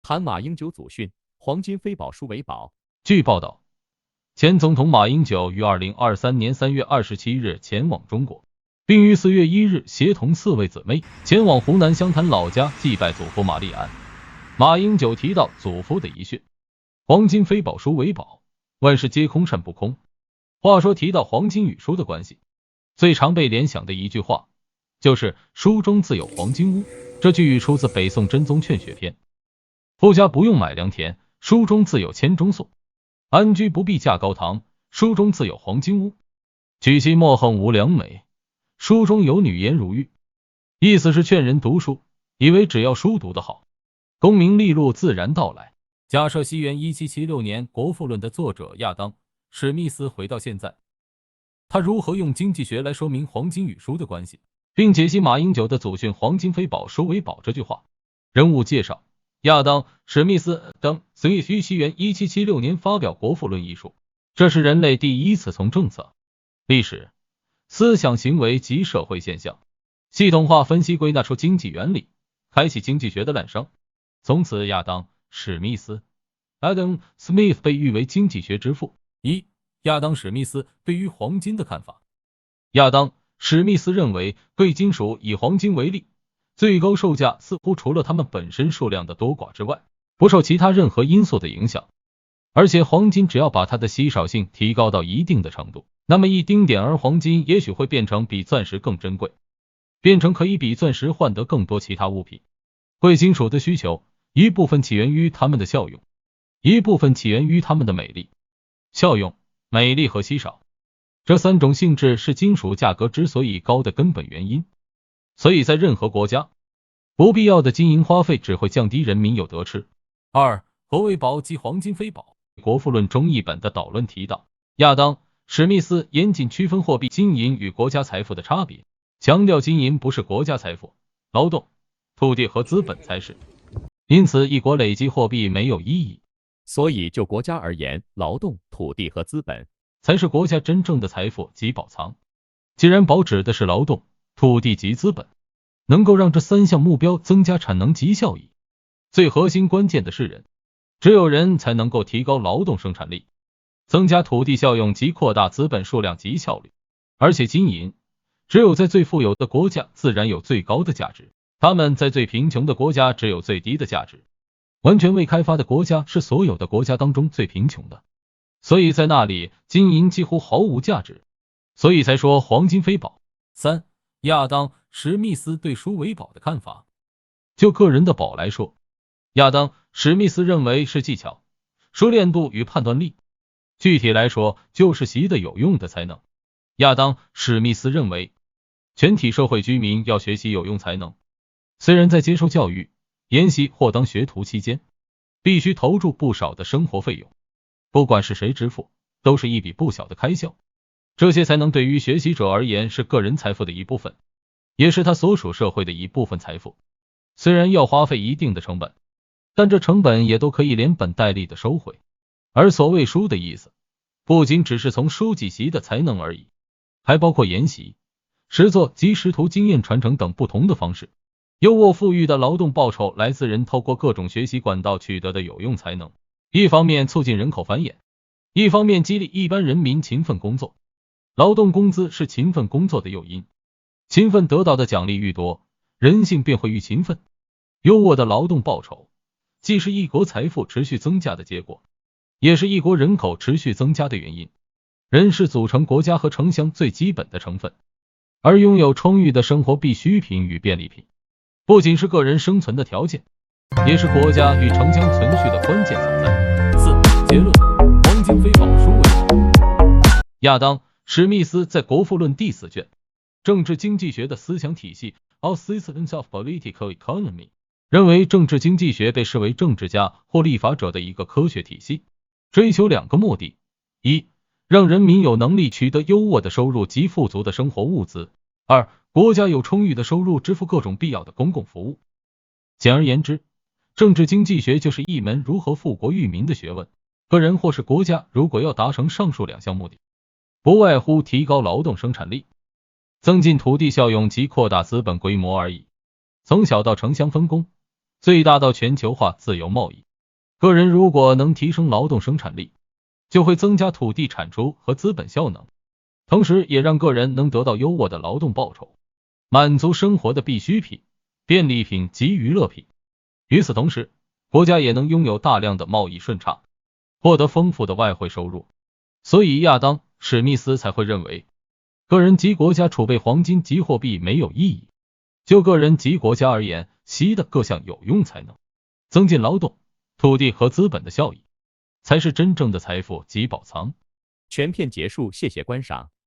谈马英九祖训，黄金非宝书为宝。据报道，前总统马英九于2023年3月27日前往中国，并于4月1日协同4位姊妹前往湖南湘潭老家祭拜祖父马立安。马英九提到祖父的遗训，黄金非宝书为宝，万事皆空善不空。话说提到黄金与书的关系，最常被联想的一句话就是书中自有黄金屋。这句语出自北宋真宗劝学篇，富家不用买良田，书中自有千钟粟；安居不必架高堂，书中自有黄金屋；娶妻莫恨无良媒，书中有女颜如玉。意思是劝人读书，以为只要书读得好，功名利禄自然到来。假设西元1776年《国富论》的作者亚当·史密斯回到现在，他如何用经济学来说明黄金与书的关系，并解析马英九的祖训黄金非宝书为宝这句话。人物介绍：亚当·史密斯等于西元1776年发表《国富论》一书，这是人类第一次从政策、历史、思想行为及社会现象系统化分析归纳出经济原理，开启经济学的滥觞。从此亚当·史密斯 Adam Smith 被誉为经济学之父。亚当·史密斯对于黄金的看法。亚当·史密斯认为，贵金属以黄金为例，最高售价似乎除了它们本身数量的多寡之外，不受其他任何因素的影响。而且黄金只要把它的稀少性提高到一定的程度，那么一丁点儿黄金也许会变成比钻石更珍贵，变成可以比钻石换得更多其他物品。贵金属的需求，一部分起源于它们的效用，一部分起源于它们的美丽。效用、美丽和稀少，这三种性质是金属价格之所以高的根本原因。所以在任何国家，不必要的金银花费只会降低人民有得吃。二、何为宝及黄金非宝？国富论中译本的导论提到，亚当·史密斯严谨区分货币金银与国家财富的差别，强调金银不是国家财富，劳动、土地和资本才是。因此一国累积货币没有意义。所以就国家而言，劳动、土地和资本才是国家真正的财富及宝藏。既然宝指的是劳动、土地及资本，能够让这三项目标增加产能及效益。最核心关键的是人，只有人才能够提高劳动生产力，增加土地效用及扩大资本数量及效率。而且金银只有在最富有的国家自然有最高的价值，他们在最贫穷的国家只有最低的价值。完全未开发的国家是所有的国家当中最贫穷的，所以在那里金银几乎毫无价值，所以才说黄金非宝。三、亚当·史密斯对书为宝的看法。就个人的宝来说，亚当·史密斯认为是技巧、熟练度与判断力，具体来说就是习得有用的才能。亚当·史密斯认为，全体社会居民要学习有用才能，虽然在接受教育、研习或当学徒期间，必须投注不少的生活费用，不管是谁支付，都是一笔不小的开销。这些才能对于学习者而言是个人财富的一部分，也是他所属社会的一部分财富。虽然要花费一定的成本，但这成本也都可以连本带利的收回。而所谓书的意思，不仅只是从书籍习的才能而已，还包括研习、实作及师徒经验传承等不同的方式。优渥富裕的劳动报酬来自人透过各种学习管道取得的有用才能，一方面促进人口繁衍，一方面激励一般人民勤奋工作。劳动工资是勤奋工作的诱因，勤奋得到的奖励愈多，人性便会愈勤奋。优渥的劳动报酬既是一国财富持续增加的结果，也是一国人口持续增加的原因。人是组成国家和城乡最基本的成分，而拥有充裕的生活必需品与便利品，不仅是个人生存的条件，也是国家与城乡存续的关键所在。四、结论：黄金非宝书为宝。亚当·史密斯在《国富论》第4卷政治经济学的思想体系 All Systems of Political Economy 认为，政治经济学被视为政治家或立法者的一个科学体系，追求两个目的：一、让人民有能力取得优渥的收入及富足的生活物资；二、国家有充裕的收入支付各种必要的公共服务。简而言之，政治经济学就是一门如何富国裕民的学问。个人或是国家如果要达成上述两项目的，不外乎提高劳动生产力，增进土地效用及扩大资本规模而已。从小到城乡分工，最大到全球化自由贸易。个人如果能提升劳动生产力，就会增加土地产出和资本效能，同时也让个人能得到优渥的劳动报酬，满足生活的必需品、便利品及娱乐品。与此同时，国家也能拥有大量的贸易顺差，获得丰富的外汇收入。所以亚当·史密斯才会认为，个人及国家储备黄金及货币没有意义。就个人及国家而言，习的各项有用才能，增进劳动、土地和资本的效益，才是真正的财富及宝藏。全片结束，谢谢观赏。